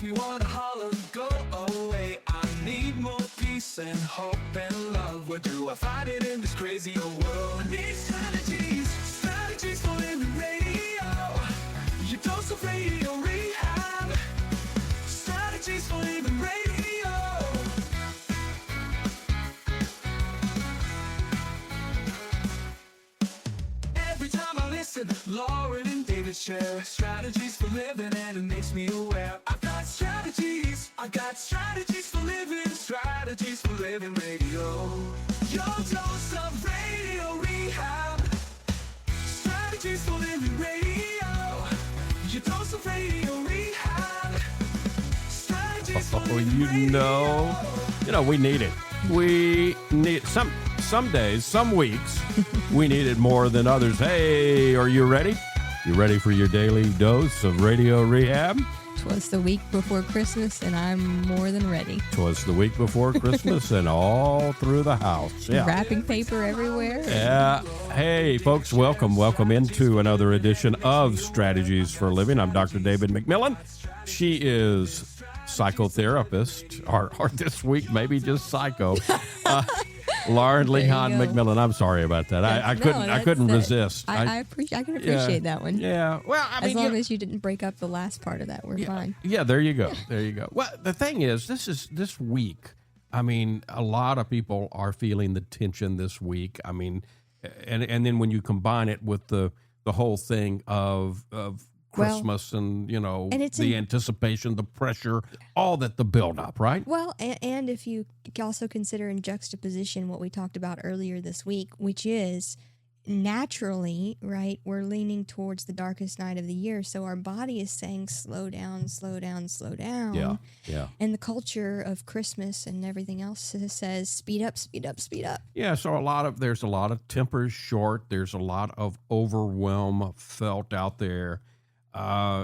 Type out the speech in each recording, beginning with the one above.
makes me want to holler, go away. I need more peace and hope and love. Where do I find it in this crazy old world? I need strategies, strategies for living radio. Your dose of radio rehab. Strategies for living radio. Every time I listen, Lauren and David share strategies for living, and it makes me aware. I've got strategies for living, strategies for living radio. Your dose of radio rehab. Strategies for living radio. Your dose of radio rehab. Strategies for living radio. We need it. We need some days, some weeks, we need it more than others. Hey, are you ready? You ready for your daily dose of radio rehab? 'Twas the week before Christmas, and I'm more than ready. 'Twas the week before Christmas and all through the house. Yeah. Wrapping paper everywhere. Yeah. Hey, folks, welcome into another edition of Strategies for Living. I'm Dr. David McMillian. She is psychotherapist, or this week maybe just psycho. Lauren McMillian. I'm sorry about that. I couldn't resist. I can appreciate that one. Yeah. Well, as long as you didn't break up the last part of that, we're fine. Yeah. There you go. Well, the thing is, this week. I mean, a lot of people are feeling the tension this week. I mean, and then when you combine it with the whole thing of Christmas and the anticipation, the pressure, all that, the build up, right? Well, and if you also consider in juxtaposition what we talked about earlier this week, which is naturally, right, we're leaning towards the darkest night of the year. So our body is saying, slow down, slow down, slow down. Yeah. And the culture of Christmas and everything else says, speed up, speed up, speed up. Yeah, so there's a lot of tempers short. There's a lot of overwhelm felt out there.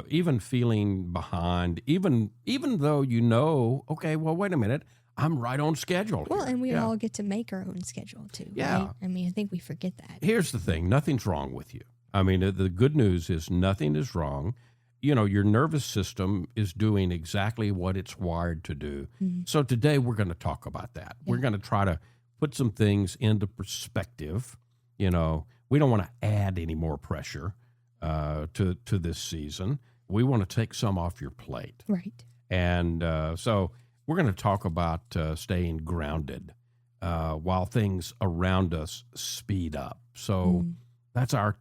Even feeling behind, even though okay, well, wait a minute, I'm right on schedule. Well, and we all get to make our own schedule too. Yeah. Right? I mean, I think we forget that. Here's the thing. Nothing's wrong with you. I mean, the good news is nothing is wrong. Your nervous system is doing exactly what it's wired to do. Mm-hmm. So today we're going to talk about that. Yeah. We're going to try to put some things into perspective. We don't want to add any more pressure to this season. We want to take some off your plate. Right. And so we're going to talk about staying grounded while things around us speed up. So that's our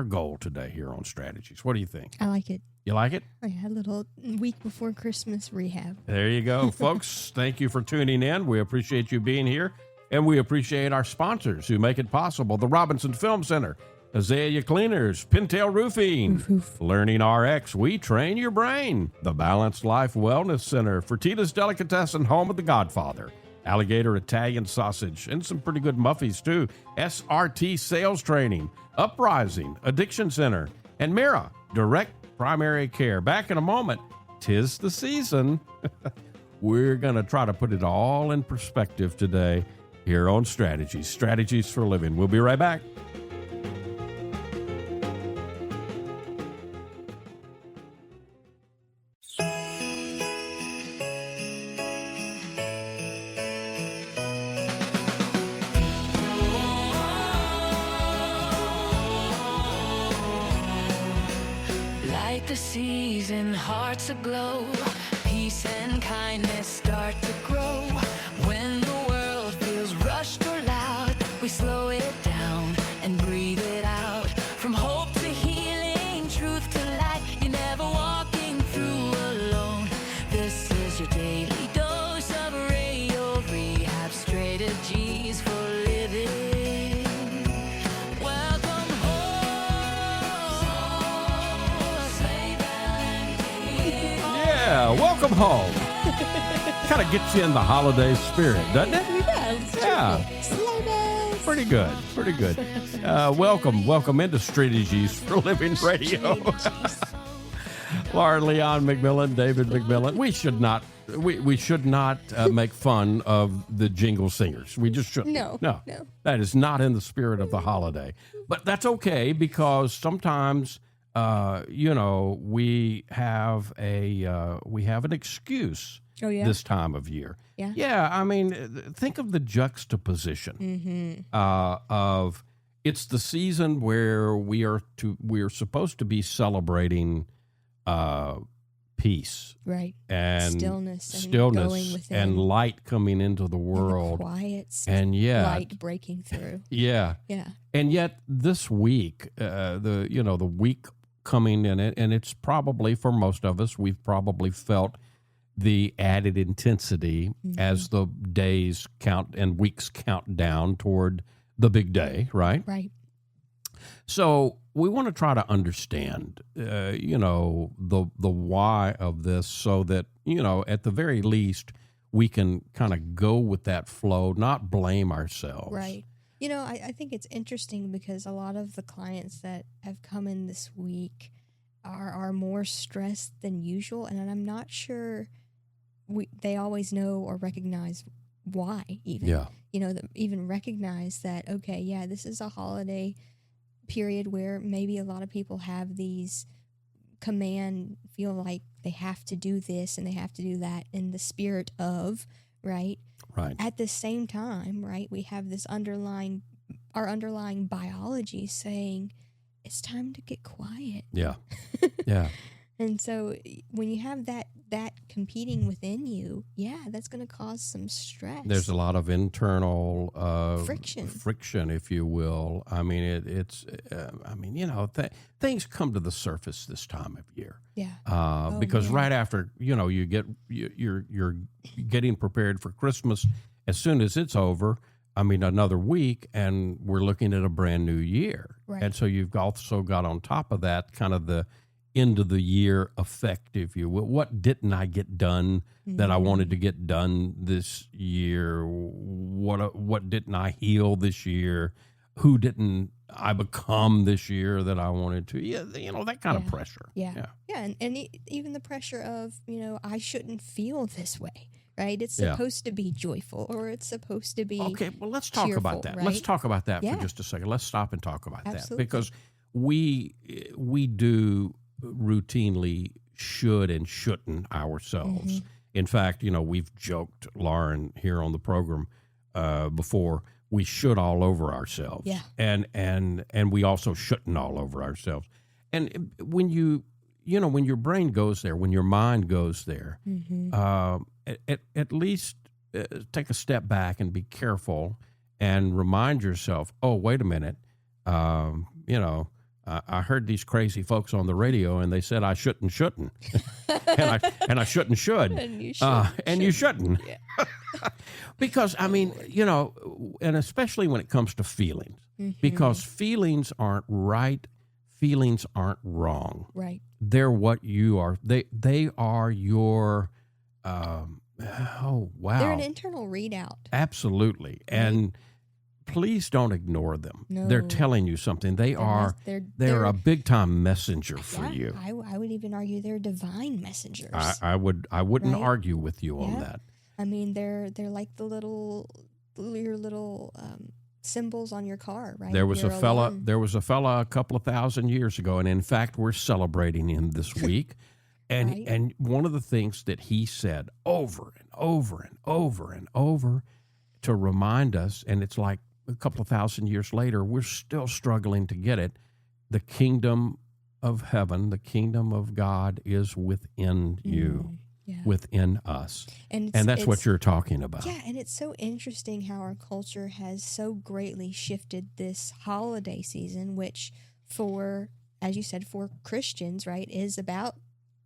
goal today here on Strategies. What do you think? I like it. You like it? I had a little week before Christmas rehab. There you go, folks. Thank you for tuning in. We appreciate you being here. And we appreciate our sponsors who make it possible. The Robinson Film Center, Azalea Cleaners, Pintail Roofing, Learning RX, we train your brain. The Balanced Life Wellness Center, Fertitta's Delicatessen, home of The Godfather, Alligator Italian Sausage, and some pretty good muffies too. SRT Sales Training, Uprising, Addiction Center, and Mira, Direct Primary Care. Back in a moment. 'Tis the season. We're going to try to put it all in perspective today here on Strategies for Living. We'll be right back. The season, hearts aglow, peace and kindness start to grow. When the world feels rushed or loud, we slow it down and breathe it out. From hope to healing, truth to light, you're never walking through alone. This is your daily dose of radio rehab, strategies for living. Yeah, welcome home. Kind of gets you in the holiday spirit, doesn't it? Yeah. Pretty good. Welcome into Strategies for Living Radio. Lauren McMillian, David McMillian. We should not make fun of the jingle singers. We just shouldn't. No. That is not in the spirit of the holiday. But that's okay, because sometimes we have an excuse Oh, yeah. this time of year. Yeah. Yeah, I mean, think of the juxtaposition of it's the season where we're supposed to be celebrating peace, Right. and Stillness going within. and light coming into the And world, the quiet and yet light breaking through. yeah, Yeah. and yet this week, the week coming in it, and it's probably for most of us, we've probably felt the added intensity as the days count and weeks count down toward the big day, right? Right. So we want to try to understand, the why of this, so that at the very least we can kind of go with that flow, not blame ourselves. Right. I think it's interesting because a lot of the clients that have come in this week are more stressed than usual, and I'm not sure they always know or recognize why even. Yeah. Even recognize that, okay, yeah, this is a holiday period where maybe a lot of people have these feel like they have to do this and they have to do that in the spirit of, right? Right. At the same time, right, we have this underlying biology saying it's time to get quiet. Yeah. Yeah. And so when you have that competing within you, yeah, that's going to cause some stress. There's a lot of internal friction, if you will. I mean, things come to the surface this time of year. Yeah. Because right after you're getting prepared for Christmas. As soon as it's over, another week, and we're looking at a brand new year. Right. And so you've also got on top of that kind of the end of the year effect, if you will. What didn't I get done that I wanted to get done this year? What didn't I heal this year? Who didn't I become this year that I wanted to? Yeah, that kind of pressure. Yeah. And even the pressure of, I shouldn't feel this way, right? It's supposed to be joyful, or it's supposed to be Okay, well, let's talk cheerful, about that. right? Let's talk about that Yeah. for just a second. Let's stop and talk about Absolutely. that, because we do routinely should and shouldn't ourselves. In fact, we've joked, Lauren, here on the program before, we should all over ourselves. Yeah. And we also shouldn't all over ourselves. And when when your brain goes there, when your mind goes there, at least take a step back and be careful and remind yourself, oh, wait a minute, I heard these crazy folks on the radio, and they said I shouldn't, and I shouldn't, should, and you shouldn't. Yeah. Because and especially when it comes to feelings, because feelings aren't right, feelings aren't wrong. Right. They're what you are. They are your. Oh wow! They're an internal readout. Absolutely, Right. and please don't ignore them. No. They're telling you something. They're a big time messenger for you. I would even argue they're divine messengers. I wouldn't Right? argue with you on Yeah. that. They're like your little symbols on your car, right? There was Your a fella. alarm. There was a fella a couple of thousand years ago, and in fact, we're celebrating him this week. And Right. and one of the things that he said over and over and over and over to remind us, and it's like a couple of thousand years later, we're still struggling to get it. The kingdom of heaven, the kingdom of God is within you, Yeah. within us. And that's what you're talking about. Yeah, and it's so interesting how our culture has so greatly shifted this holiday season, which as you said, for Christians, right, is about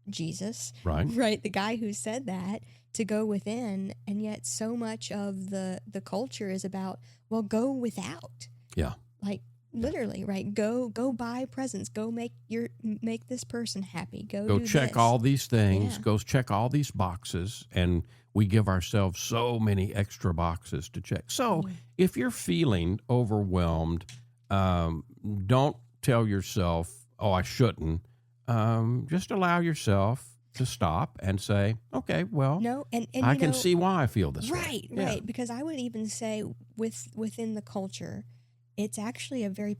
Jesus, Right. right? The guy who said that, to go within, and yet so much of the culture is about, well, go without. Yeah. Like literally, right? Go buy presents. Go make this person happy. Go do check this. all these things. Yeah. Go check all these boxes, and we give ourselves so many extra boxes to check. So if you're feeling overwhelmed, don't tell yourself, "Oh, I shouldn't." Just allow yourself to stop and say, "Okay, well, No, and I can see why I feel this way." Right, Yeah. right. Because I would even say within the culture, it's actually a very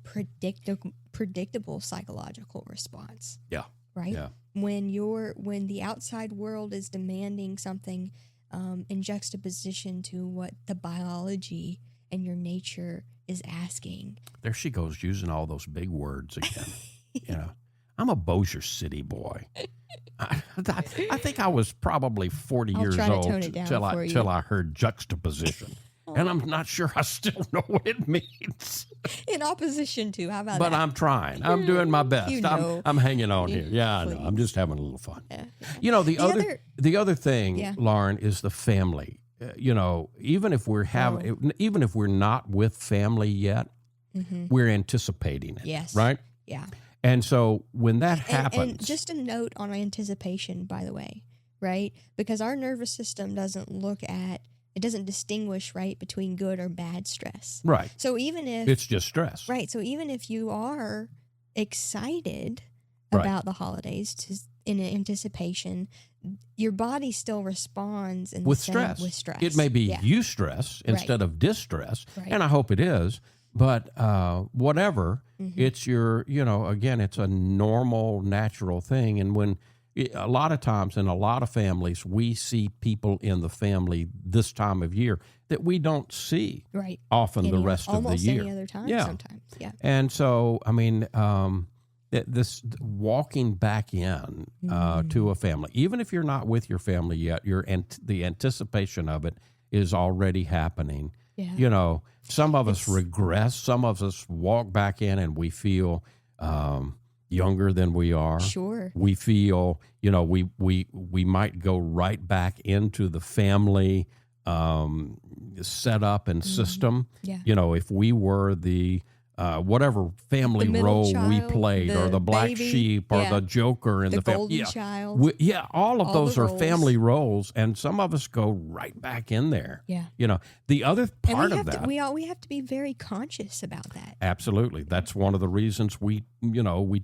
predictable psychological response. Yeah. Right? Yeah. When the outside world is demanding something in juxtaposition to what the biology and your nature is asking. There she goes using all those big words again. You know, I'm a Bossier City boy. I think I was probably 40 I'll years try to old tone it down for you. till I heard juxtaposition. And I'm not sure I still know what it means. In opposition to, how about But that? I'm trying. I'm doing my best. You know. I'm hanging on here. Yeah, I know. I'm Please. just having a little fun. Yeah. You know, the other thing, Yeah. Lauren, is the family. You know, even if we're not with family yet, we're anticipating it. Yes. Right? Yeah. And so when that happens, And just a note on anticipation, by the way, right? Because our nervous system doesn't distinguish, right, between good or bad stress. right, So even if it's just stress. right, so even if you are excited Right. about the holidays in anticipation, your body still responds in the With same stress. with stress. It may be Yeah. eustress instead of distress, Right. and I hope it is. But whatever, Mm-hmm. it's again, it's a normal, natural thing. And when a lot of times in a lot of families, we see people in the family this time of year that we don't see right. often the Any- rest of the almost year. any other time Yeah. sometimes. Yeah. And so, I mean, this walking back in to a family, even if you're not with your family yet, the anticipation of it is already happening. Yeah. You know, some of us regress. Some of us walk back in and we feel younger than we are. Sure. We feel, we might go right back into the family setup and system. Yeah. You know, if we were the whatever family The middle role we child, played, or the the black baby, sheep, or yeah. the joker in The the family. golden Yeah. child. All of All those the are roles. family roles, and some of us go right back in there. Yeah. You know, the other part of that. We have to be very conscious about that. Absolutely. That's one of the reasons we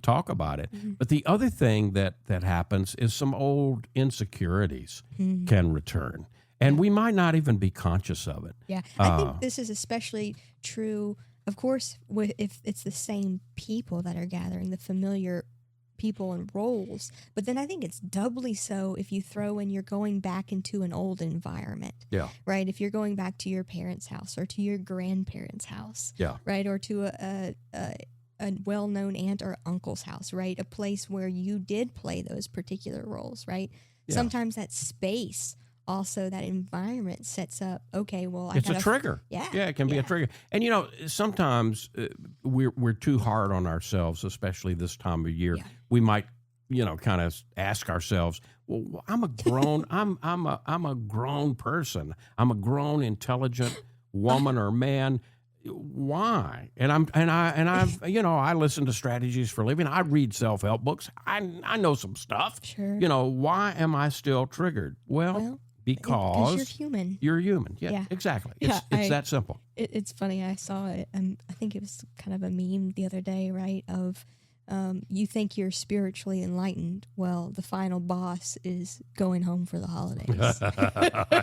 talk about it. Mm-hmm. But the other thing that happens is some old insecurities Mm-hmm. can return. And we might not even be conscious of it. Yeah. I think this is especially true, of course, if it's the same people that are gathering, the familiar people and roles. But then I think it's doubly so if you throw in you're going back into an old environment. Yeah. Right? If you're going back to your parents' house or to your grandparents' house. Yeah. Right? Or to a well-known aunt or uncle's house, right? A place where you did play those particular roles, right? Yeah. Sometimes that space, also that environment sets up, okay, well, It's a trigger. Yeah. Yeah, it can be a trigger. And, sometimes we're too hard on ourselves, especially this time of year. Yeah. We might, kind of ask ourselves, well, I'm a grown, I'm a grown person. I'm a grown, intelligent woman or man. Why? And I've I listen to strategies for a living. I read self-help books. I know some stuff. Sure. Why am I still triggered? Well, because you're human. You're human. Yeah, Yeah. exactly. Yeah, It's that simple. It's funny. I saw it. I think it was kind of a meme the other day, right? Of you think you're spiritually enlightened. Well, the final boss is going home for the holidays.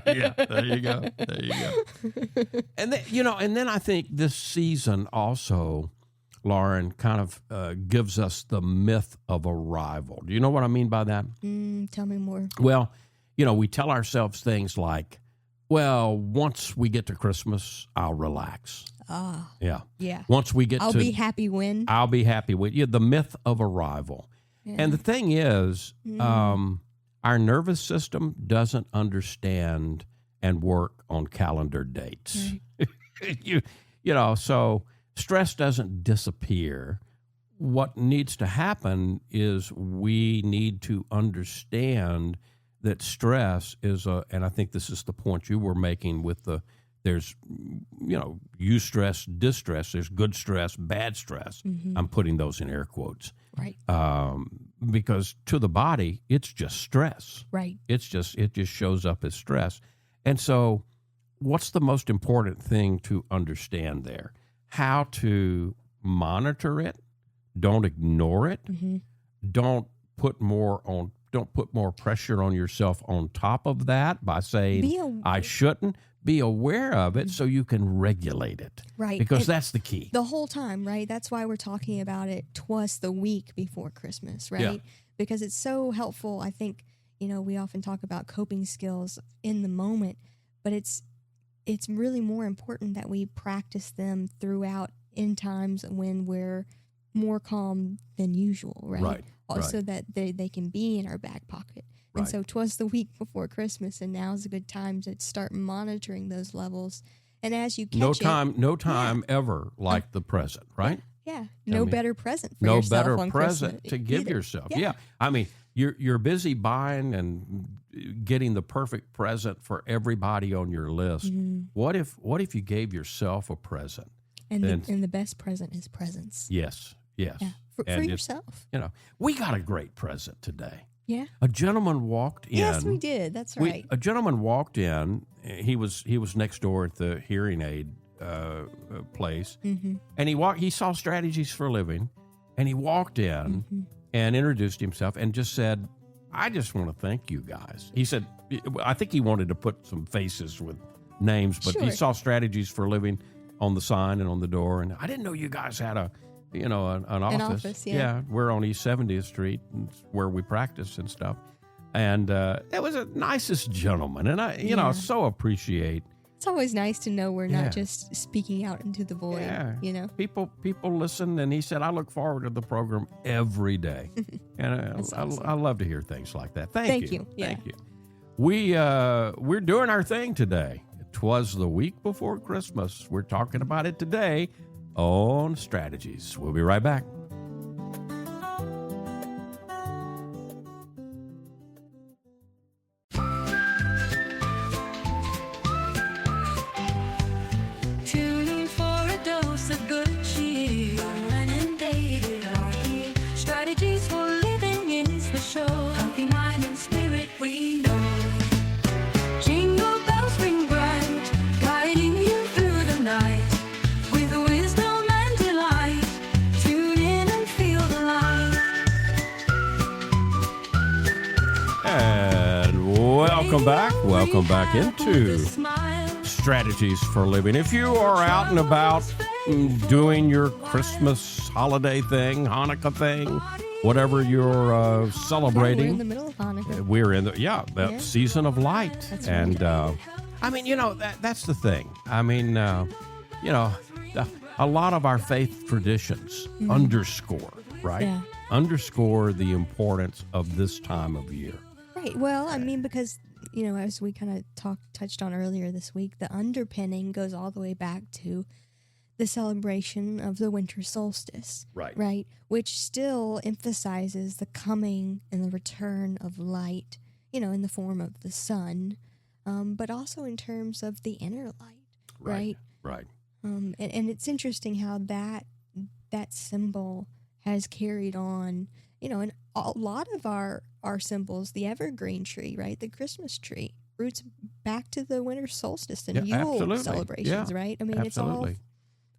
Yeah, there you go. There you go. And then, and then I think this season also, Lauren, kind of gives us the myth of arrival. Do you know what I mean by that? Tell me more. Well, we tell ourselves things like, well, once we get to Christmas, I'll relax. Ah, Yeah. yeah. Once we get I'll to be happy when. I'll be happy with you. The myth of arrival. Yeah. And the thing is, our nervous system doesn't understand and work on calendar dates. Right. So stress doesn't disappear. What needs to happen is we need to understand that stress is and I think this is the point you were making with there's, eustress, distress, there's good stress, bad stress. I'm putting those in air quotes. Right. Because to the body, it's just stress. Right. It just shows up as stress. And so what's the most important thing to understand there? How to monitor it. Don't ignore it. Don't put more pressure on yourself on top of that by saying I shouldn't. be aware of it so you can regulate it. Right. Because And that's the key. the whole time, right? That's why we're talking about it twas the week before Christmas, right? Yeah. Because it's so helpful. I think, we often talk about coping skills in the moment, but it's really more important that we practice them throughout in times when we're more calm than usual, right? Right. Also that they can be in our back pocket. And Right. so 'twas the week before Christmas, and now's a good time to start monitoring those levels. And as you catch No time ever like the present, right? yeah, no mean, better present for No yourself better on present Christmas to give either. yourself. Yeah. Yeah. I mean, you're busy buying and getting the perfect present for everybody on your list. Mm-hmm. What if you gave yourself a present? And Then- the best present is presence. Yes. Yeah, for And it's- yourself. we got a great present today. Yeah. A gentleman walked in. Yes, we did. That's right. A gentleman walked in. He was next door at the hearing aid place, Mm-hmm. and he saw Strategies for Living, and he walked in Mm-hmm. and introduced himself and just said, "I just want to thank you guys." He said, I think he wanted to put some faces with names, but he Sure. saw Strategies for Living on the sign and on the door, and I didn't know you guys had an office. office, yeah. We're on East 70th Street, and it's where we practice and stuff. And that was the nicest gentleman, and I so appreciate It's always nice to know we're Yeah. not just speaking out into the void, Yeah. People listen, and he said, "I look forward to the program every day," and awesome. I love to hear things like that. Thank you. Yeah. Thank you. We're doing our thing today. Twas the week before Christmas. We're talking about it today on Strategies. We'll be right back. Tune in for a dose of good cheer. Lauren and David are here. Strategies for living is the show. Healthy mind and spirit we know. Jingle bells ring bright, guiding you through the night. With wisdom and delight, tune in and feel the light. And welcome back. Welcome back into Strategies for Living. If you are out and about doing your Christmas holiday thing, Hanukkah thing, whatever you're Yeah, we're celebrating, in the middle of Hanukkah. we're in the season of light. That's and I mean, that's the thing. I mean, a lot of our faith traditions underscore, right? Yeah. Underscore the importance of this time of year. Right. Well, I mean, because, as we kind of touched on earlier this week, the underpinning goes all the way back to the celebration of the winter solstice. Right. Right. Which still emphasizes the coming and the return of light, in the form of the sun, but also in terms of the inner light. Right. Right. And it's interesting how that symbol has carried on, and a lot of our symbols, the evergreen tree, right, the Christmas tree, roots back to the winter solstice and Yeah, Yule absolutely. celebrations, Yeah, right? I mean, absolutely. it's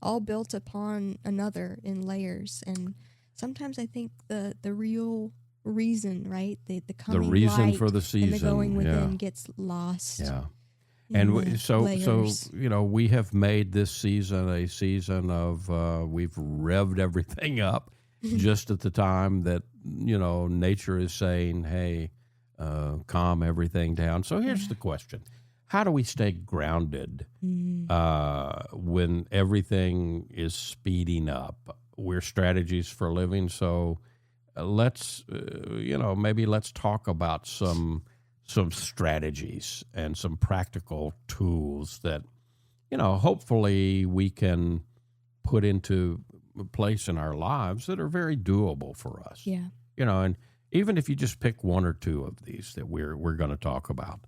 all built upon another in layers, and sometimes I think the real reason, right, the coming reason light for the and the season, going within yeah. gets lost. Yeah. in And the so layers. we have made this season a season of we've revved everything up just at the time that nature is saying, "Hey, calm everything down." So here's the question: how do we stay grounded when everything is speeding up? We're Strategies for Living, so let's maybe let's talk about some strategies and some practical tools that hopefully we can put into place in our lives that are very doable for us. Yeah. And even if you just pick one or two of these that we're going to talk about,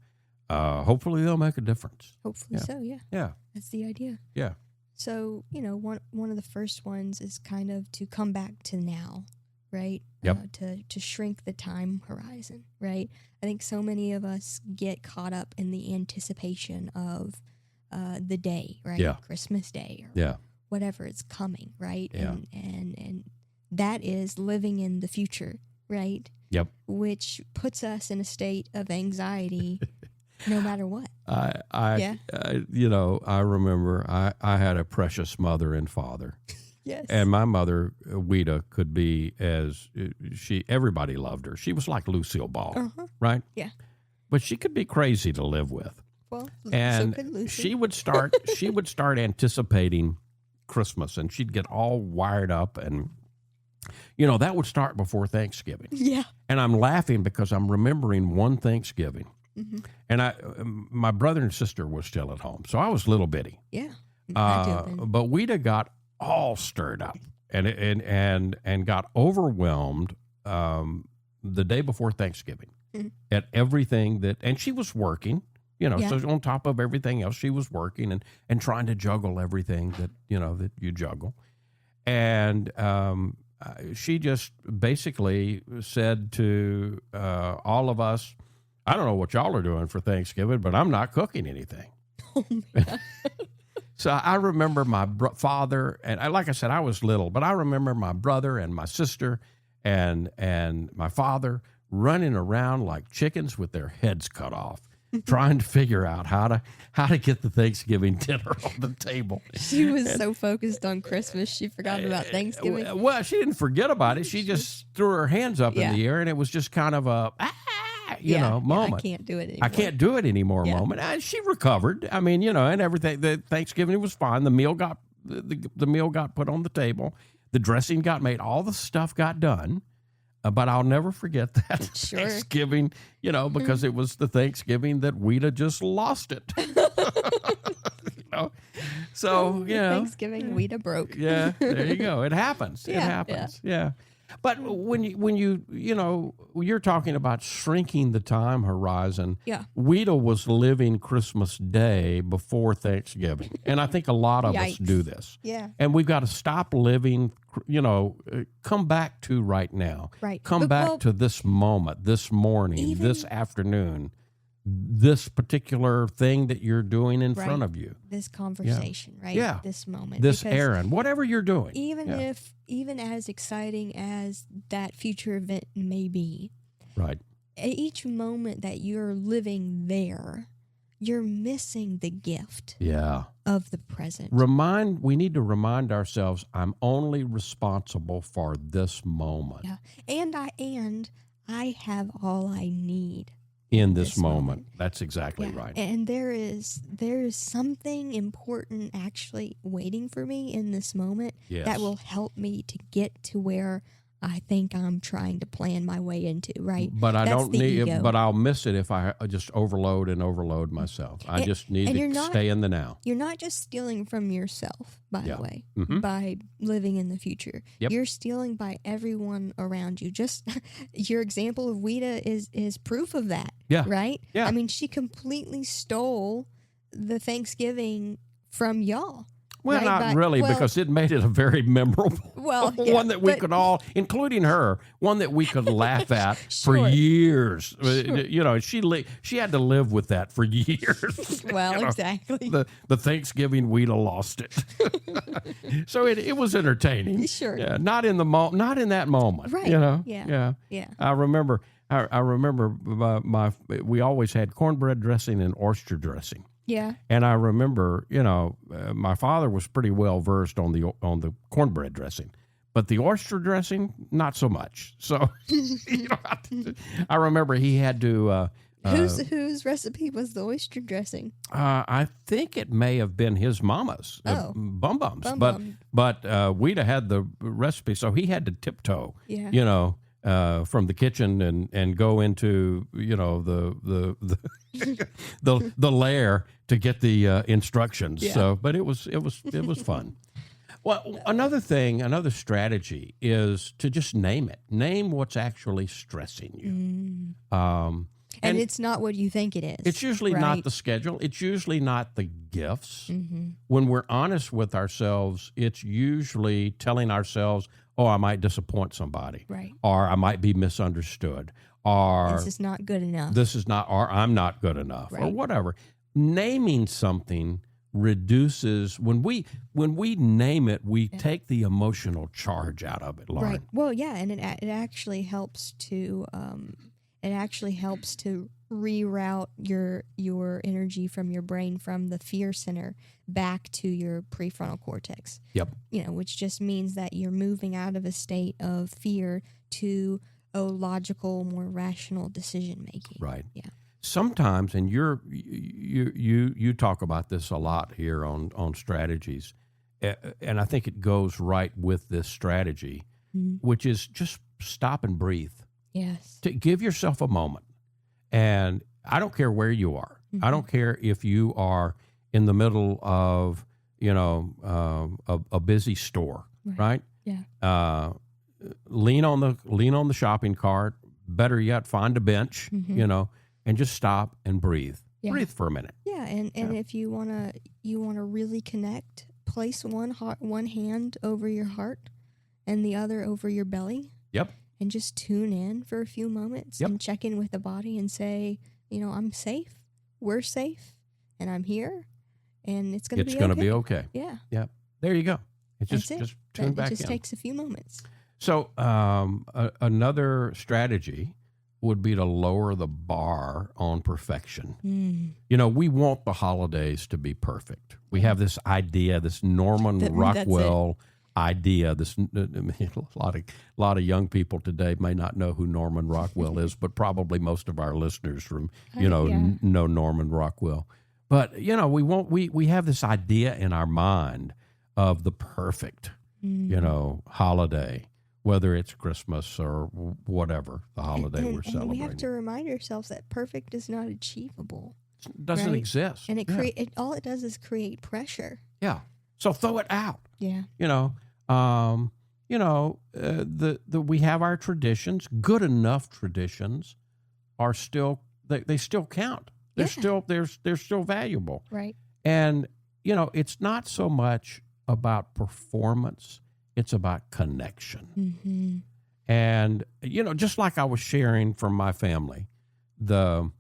hopefully they'll make a difference. Hopefully so, yeah. Yeah. That's the idea. Yeah. So, one of the first ones is kind of to come back to now, right? Yep. To shrink the time horizon, right? I think so many of us get caught up in the anticipation of the day, right? Yeah. Christmas Day or Yeah. whatever it's coming, right? Yeah. And that is living in the future, right? Yep. Which puts us in a state of anxiety no matter what. I remember I had a precious mother and father. Yes. And my mother, Weta, could be everybody loved her. She was like Lucille Ball, right? Yeah. But she could be crazy to live with. Well, And so could Lucy. she would start anticipating Christmas, and she'd get all wired up, and that would start before Thanksgiving. Yeah. And I'm laughing because I'm remembering one Thanksgiving, and my brother and sister were still at home, so I was little bitty. Yeah. Had to have been. But Weta got all stirred up and got overwhelmed the day before Thanksgiving at everything and she was working. So on top of everything else, she was working and trying to juggle everything that you juggle. And she just basically said to all of us, I don't know what y'all are doing for Thanksgiving, but I'm not cooking anything. Oh, man. So I remember my father, and like I said, I was little, but I remember my brother and my sister and my father running around like chickens with their heads cut off, trying to figure out how to get the Thanksgiving dinner on the table. She was so focused on Christmas, she forgot about Thanksgiving. Well, she didn't forget about it. She just threw her hands up in the air, and it was just kind of a moment. I can't do it anymore. I can't do it anymore moment. And she recovered. I mean, and everything. The Thanksgiving was fine. The meal got put on the table. The dressing got made. All the stuff got done. But I'll never forget that Thanksgiving, because it was the Thanksgiving that Weta just lost it. So, Thanksgiving, Weta broke. Yeah, there you go. It happens. It happens. Yeah. But when you're talking about shrinking the time horizon, Weta was living Christmas Day before Thanksgiving. And I think a lot of us do this. Yeah. And we've got to stop living, come back to right now. Right. Come back to this moment, this morning, this afternoon, this particular thing that you're doing in front of you. This conversation, right? Yeah. This moment. This errand, whatever you're doing. Even as exciting as that future event may be. Right. Each moment that you're living there, you're missing the gift of the present. We need to remind ourselves, I'm only responsible for this moment. Yeah. And I have all I need. In this moment. That's exactly right. And there is something important actually waiting for me in this moment that will help me to get to where I think I'm trying to plan my way into, right? But I That's don't the need ego. But I'll miss it if I just overload myself. I just need to stay in the now. You're not just stealing from yourself, by the way, Mm-hmm. by living in the future. Yep. You're stealing by everyone around you. Just your example of Weta is proof of that. Yeah. Right? Yeah. I mean, she completely stole the Thanksgiving from y'all. Well, right? not really, because it made it a very memorable one that we could all, including her, one that we could laugh at for years. Sure. She had to live with that for years. Well, exactly. The Thanksgiving Weta lost it. So it was entertaining. Sure. Yeah, not in that moment. Right. Yeah. I remember we always had cornbread dressing and oyster dressing. Yeah. And I remember, my father was pretty well versed on the cornbread dressing, but the oyster dressing, not so much. So, I remember he had to. Whose recipe was the oyster dressing? I think it may have been his mama's, Bum Bum's, but Weta had the recipe, so he had to tiptoe. Yeah. From the kitchen and go into the lair to get the instructions. Yeah. So, but it was fun. Well, another strategy is to just name it. Name what's actually stressing you. And it's not what you think it is. It's usually not the schedule. It's usually not the gifts. Mm-hmm. When we're honest with ourselves, it's usually telling ourselves, oh, I might disappoint somebody. Right. Or I might be misunderstood. Or this is not good enough. Or I'm not good enough. Right. Or whatever. Naming something reduces, when we name it, we take the emotional charge out of it, Lauren. Right. Well, yeah, and it actually helps to reroute your energy from your brain, from the fear center back to your prefrontal cortex. Yep. Which just means that you're moving out of a state of fear to a logical, more rational decision making. Right. Yeah. Sometimes, and you talk about this a lot here on strategies, and I think it goes right with this strategy, which is just stop and breathe. Yes. To give yourself a moment. And I don't care where you are. I don't care if you are in the middle of, a busy store, right? Yeah. Lean on the shopping cart. Better yet, find a bench, and just stop and breathe. Yeah. Breathe for a minute. Yeah, and if you wanna really connect, place one hand over your heart and the other over your belly. Yep. And just tune in for a few moments and check in with the body and say, I'm safe, we're safe, and I'm here, and it's going to be okay. Yeah. Yeah. There you go. It's just tune back in. It just takes a few moments. So another strategy would be to lower the bar on perfection. We want the holidays to be perfect. We have this idea, this Norman Rockwell idea. A lot of young people today may not know who Norman Rockwell is, but probably most of our listeners know Norman Rockwell. But we have this idea in our mind of the perfect holiday, whether it's Christmas or whatever the holiday we're celebrating. And we have to remind ourselves that perfect is not achievable. It doesn't exist. And all it does is create pressure. Yeah. So throw it out. Yeah. We have our traditions. Good enough traditions are still they still count. They're still valuable. Right. And it's not so much about performance; it's about connection. And just like I was sharing from my family, the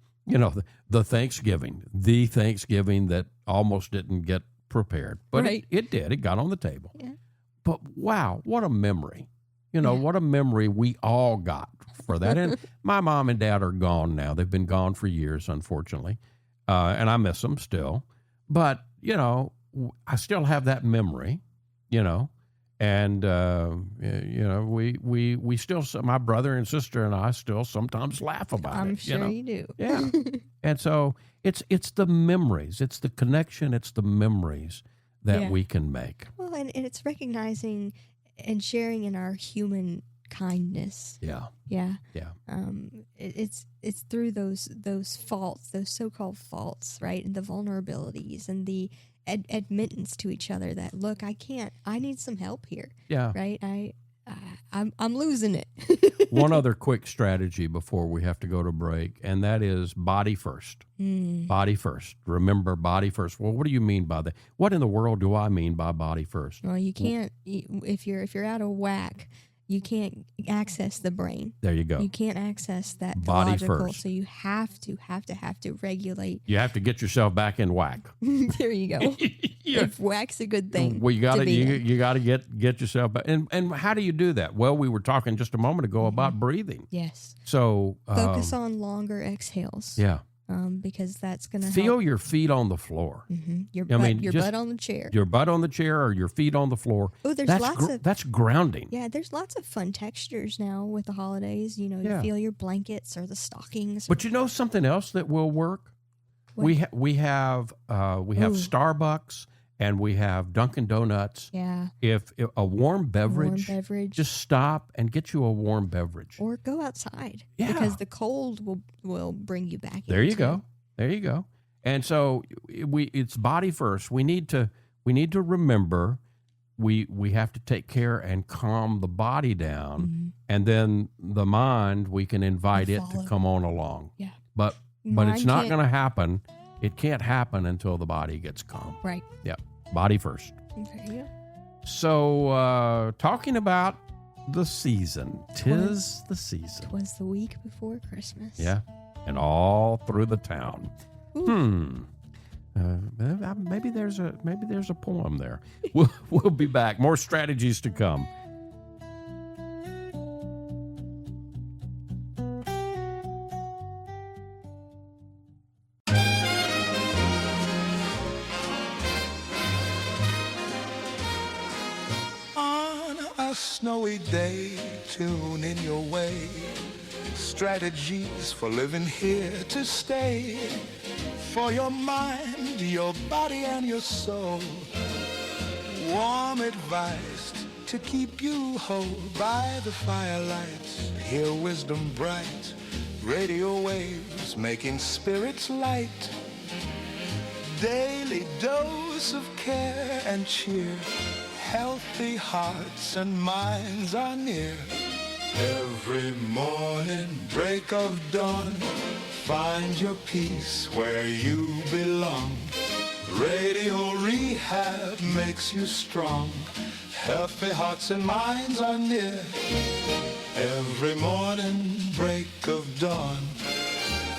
Thanksgiving that almost didn't get prepared, but it did. It got on the table. Yeah. But wow, what a memory. What a memory we all got for that. And my mom and dad are gone now. They've been gone for years, unfortunately. And I miss them still. But, I still have that memory, and, we still, my brother and sister and I still sometimes laugh about it. I'm sure you do. Yeah. And so it's the memories, it's the connection, it's the memories that we can make. Well, and it's recognizing and sharing in our human kindness. Yeah. Yeah. Yeah. It's through those faults, those so-called faults, right? And the vulnerabilities and the admittance to each other that, look, I need some help here. Yeah. Right? I'm losing it. One other quick strategy before we have to go to break, and that is body first. Body first. Remember, body first. Well, what do you mean by that? What in the world do I mean by body first? Well, you can't, if you're out of whack, you can't access the brain. There you go. You can't access that body logical. first. So you have to regulate. You have to get yourself back in whack. There you go. If whack's a good thing. Well, you got to get yourself back. And how do you do that? Well, we were talking just a moment ago about breathing. Yes. So focus on longer exhales. Yeah. Because that's going to feel help. your feet on the floor. Your butt on the chair. Your butt on the chair or your feet on the floor. Oh, that's grounding. Yeah, there's lots of fun textures now with the holidays. You feel your blankets or the stockings. But something else that will work. What? We have Starbucks and we have Dunkin' Donuts. Yeah. If a warm beverage, just stop and get you a warm beverage. Or go outside. Yeah. Because the cold will bring you back. There you go. And so it's body first. We need to remember we have to take care and calm the body down, and then the mind, we can invite it to come on along. Yeah. But it's not going to happen. It can't happen until the body gets calm. Right. Yeah. Body first. Okay. So, talking about the season. 'Tis the season. 'Twas the week before Christmas. Yeah. And all through the town. Ooh. Maybe there's a poem there. We'll be back. More strategies to come. snowy day, tune in your way. Strategies for living here to stay. For your mind, your body, and your soul. Warm advice to keep you whole by the firelight. Hear wisdom bright. Radio waves making spirits light. Daily dose of care and cheer. Healthy hearts and minds are near. Every morning, break of dawn, find your peace where you belong. Radio Rehab makes you strong. Healthy hearts and minds are near. Every morning, break of dawn,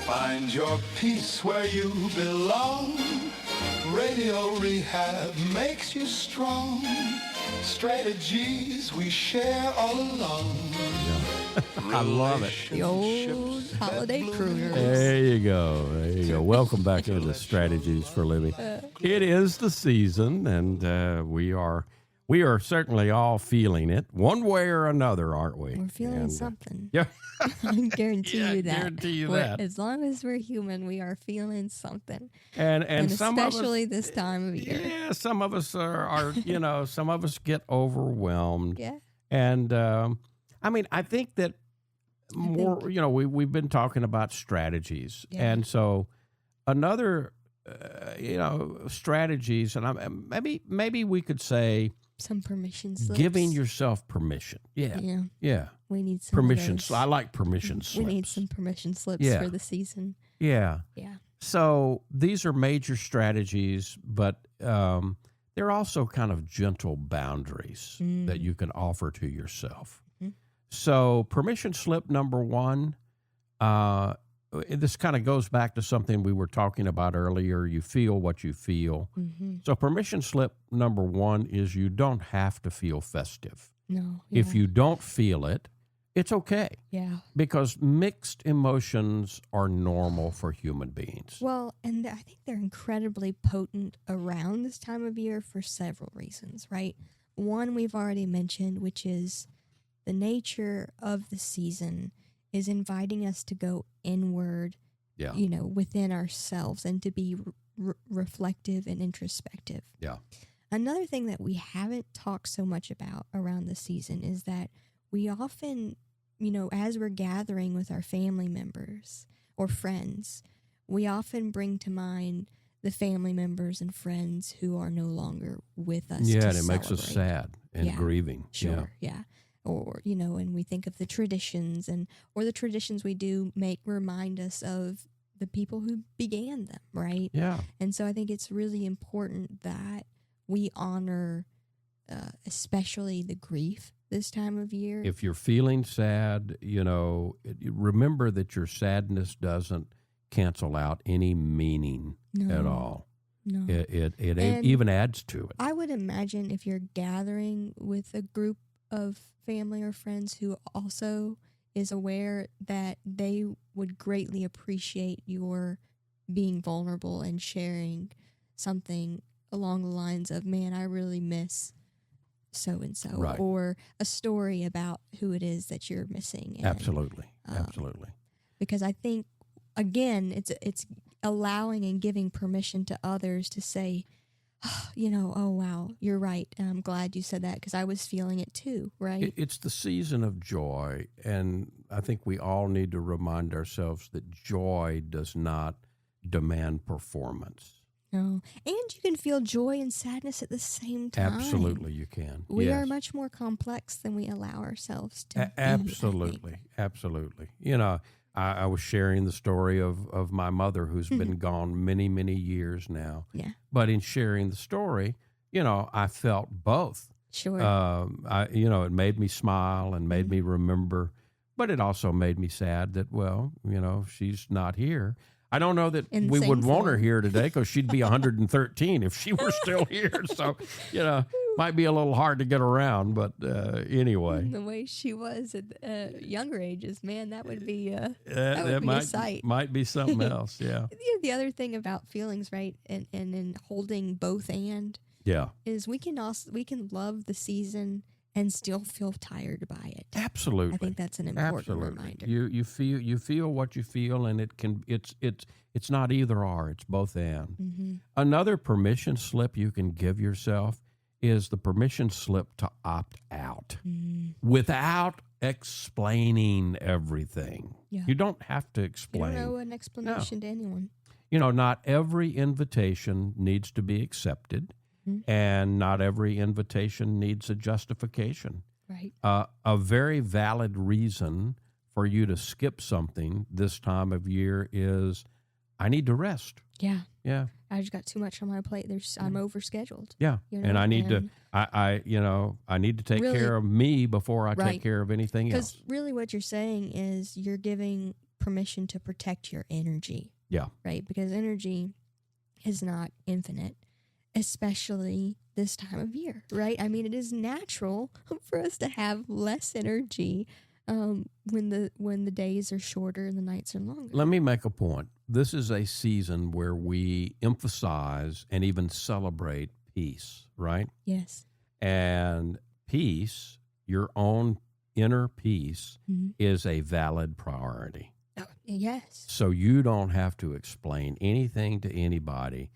find your peace where you belong. Radio Rehab makes you strong. Strategies we share all along. I love it. The old holiday crooners. There you go. There you go. Welcome back into the Strategies for Living. It is the season, and we are certainly all feeling it one way or another, aren't we? We're feeling something. Yeah. I guarantee you that. Guarantee you We're- that. As long as we're human, we are feeling something. And some especially of us, this time of year. yeah, some of us are some of us get overwhelmed. Yeah. And I mean, I think that more, we've been talking about strategies. Yeah. And so another, strategies, and maybe we could say Some permission slips. giving yourself permission. Yeah. Yeah. Yeah. We need some Permission. Of those. I like permission We slips. need some permission slips Yeah. for the season. Yeah. Yeah. So these are major strategies, but they're also kind of gentle boundaries that you can offer to yourself. Mhm. So permission slip number one, this kind of goes back to something we were talking about earlier. You feel what you feel. Mm-hmm. So permission slip number one is you don't have to feel festive. No. If yeah. you don't feel it, it's okay. Yeah. Because mixed emotions are normal for human beings. Well, and I think they're incredibly potent around this time of year for several reasons, right? One we've already mentioned, which is the nature of the season is inviting us to go inward, Yeah. within ourselves and to be reflective and introspective. Yeah. Another thing that we haven't talked so much about around the season is that we often, as we're gathering with our family members or friends, we often bring to mind the family members and friends who are no longer with us. Yeah, to and it makes us celebrate. sad and Yeah, grieving. Sure, yeah. Or, and we think of the traditions or the traditions we do remind us of the people who began them, right? Yeah. And so I think it's really important that we honor especially the grief this time of year. If you're feeling sad, remember that your sadness doesn't cancel out any meaning at all. No. It And even adds to it. I would imagine if you're gathering with a group of family or friends who also is aware that they would greatly appreciate your being vulnerable and sharing something along the lines of, man, I really miss so-and-so, Right. or a story about who it is that you're missing. And, Absolutely. Absolutely. Because I think, again, it's allowing and giving permission to others to say, oh, wow, you're right. And I'm glad you said that because I was feeling it too, right? It's the season of joy, and I think we all need to remind ourselves that joy does not demand performance. No. And you can feel joy and sadness at the same time. Absolutely, you can. We Yes. are much more complex than we allow ourselves to be, I think. Absolutely. Absolutely. I was sharing the story of my mother who's been gone many, many years now. Yeah. But in sharing the story, I felt both. Sure. It made me smile and made me remember, but it also made me sad that, she's not here. I don't know that In the we same would want her form. here today because she'd be 113 if she were still here. So, might be a little hard to get around, but anyway. The way she was at younger ages, man, that would be that That would be a might, sight. might be something else, yeah. The other thing about feelings, right, and in holding both and Yeah, is we can love the season and still feel tired by it. Absolutely. I think that's an important Absolutely. reminder. You feel what you feel, and it's not either or, it's both and. Mm-hmm. Another permission slip you can give yourself is the permission slip to opt out without explaining everything. Yeah. You don't have to You explain. don't owe an explanation to anyone. Not every invitation needs to be accepted, and not every invitation needs a justification. Right. A very valid reason for you to skip something this time of year is, I need to rest. Yeah. Yeah. I just got too much on my plate. I'm overscheduled. Yeah. And I need to, I need to take Really- care of me before I Right. take care of anything else. Because really what you're saying is you're giving permission to protect your energy. Yeah. Right? Because energy is not infinite, especially this time of year, right? I mean, it is natural for us to have less energy when the days are shorter and the nights are longer. Let me make a point. This is a season where we emphasize and even celebrate peace, right? Yes. And peace, your own inner peace, is a valid priority. Oh, yes. So you don't have to explain anything to anybody.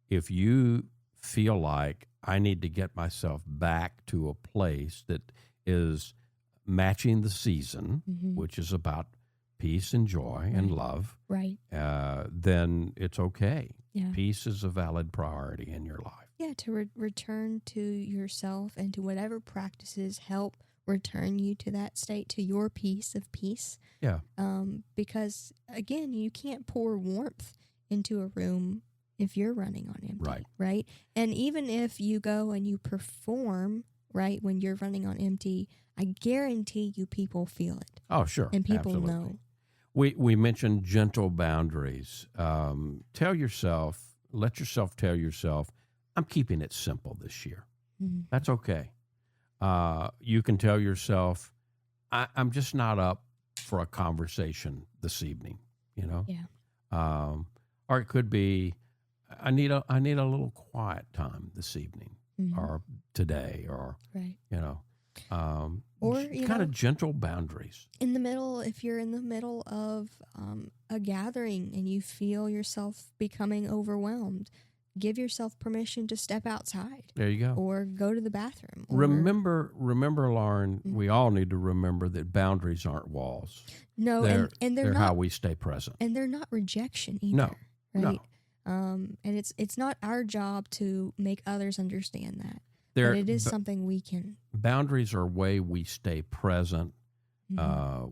If you feel like I need to get myself back to a place that is matching the season, which is about peace and joy and love, Right. then it's okay. Yeah. Peace is a valid priority in your life. Yeah, to return to yourself and to whatever practices help return you to that state, to your peace of peace. Yeah. Because, again, you can't pour warmth into a room if you're running on empty. Right. Right? And even if you go and you perform, right, when you're running on empty, I guarantee you people feel it. Oh, sure. And people Absolutely. know. We mentioned gentle boundaries. Let yourself tell yourself, I'm keeping it simple this year. That's okay. You can tell yourself, I'm just not up for a conversation this evening, Yeah. or it could be, I need a little quiet time this evening or today, or, Right. or you kind know, of gentle boundaries. if you're in the middle of a gathering and you feel yourself becoming overwhelmed, give yourself permission to step outside. There you go. Or go to the bathroom. Or, Remember, Lauren, we all need to remember that boundaries aren't walls. No, and they're they're not, how we stay present. and they're not rejection either. No, right? no. And it's not our job to make others understand that. They're- But it is something we can. Boundaries are a way we stay present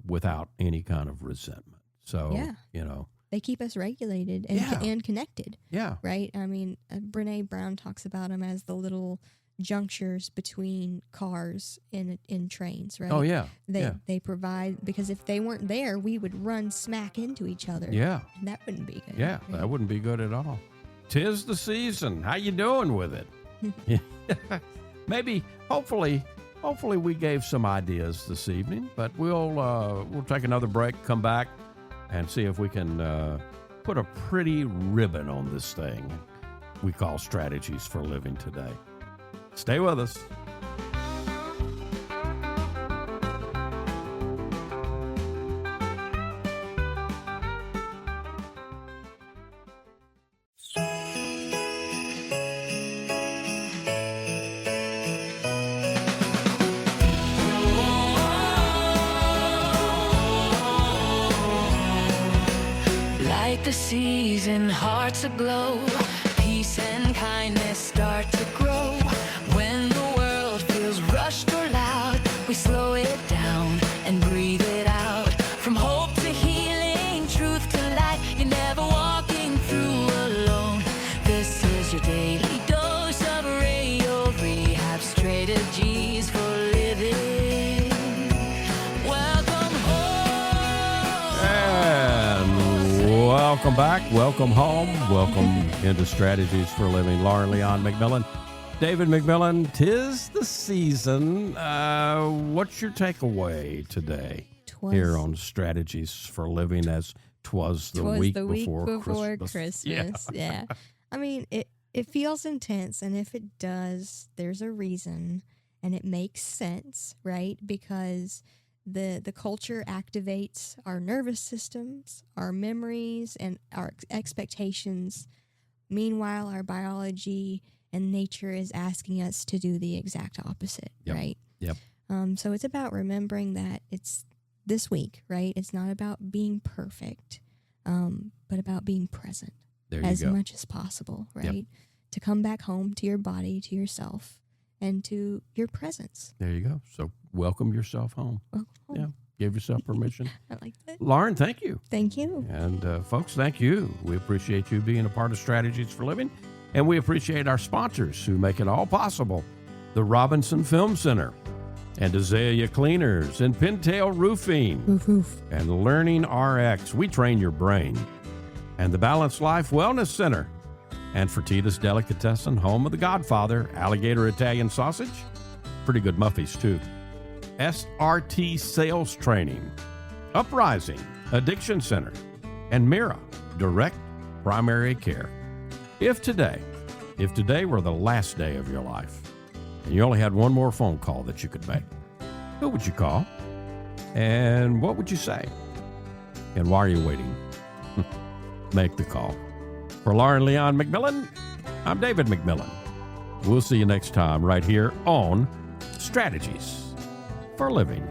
without any kind of resentment. So, Yeah. They keep us regulated and connected. Yeah. Right? I mean, Brene Brown talks about them as the little junctures between cars in trains, right? Oh, yeah. They provide, because if they weren't there, we would run smack into each other. Yeah. And that wouldn't be good. Yeah, right? that wouldn't be good at all. 'Tis the season. How you doing with it? Maybe, hopefully we gave some ideas this evening, but we'll take another break, come back, and see if we can put a pretty ribbon on this thing we call Strategies for Living Today. Stay with us. Like the season, hearts aglow. Peace and kindness start to grow. When the world feels rushed or loud, we slow it down and breathe it out. From hope to healing, truth to light, you're never walking through alone. This is your daily dose of radio rehab strategies for living. Welcome home. And welcome back. Welcome home. Welcome into Strategies for Living. Lauren Leon McMillian, David McMillian. 'Tis the season. What's your takeaway today here on Strategies for Living, as 'twas the week before Christmas? Yeah. I mean, it feels intense, and if it does, there's a reason. And it makes sense, right? Because the culture activates our nervous systems, our memories, and our expectations. Meanwhile, our biology and nature is asking us to do the exact opposite, right? Yep. So it's about remembering that it's this week, right? It's not about being perfect, but about being present as much as possible, right? Yep. To come back home to your body, to yourself, and to your presence. There you go. So welcome yourself home. Welcome home. Yeah. Give yourself permission. I like that. Lauren, thank you. Thank you. And folks, thank you. We appreciate you being a part of Strategies for Living. And we appreciate our sponsors who make it all possible. The Robinson Film Center, and Azalea Cleaners, and Pintail Roofing, and Learning RX. We train your brain. And the Balanced Life Wellness Center. And Fertitta's Delicatessen, home of the Godfather, alligator Italian sausage. Pretty good muffies, too. SRT Sales Training, Uprising Addiction Center, and Mira Direct Primary Care. If today were the last day of your life, and you only had one more phone call that you could make, who would you call? And what would you say? And why are you waiting? Make the call. For Lauren Leon McMillian, I'm David McMillian. We'll see you next time right here on Strategies for Living.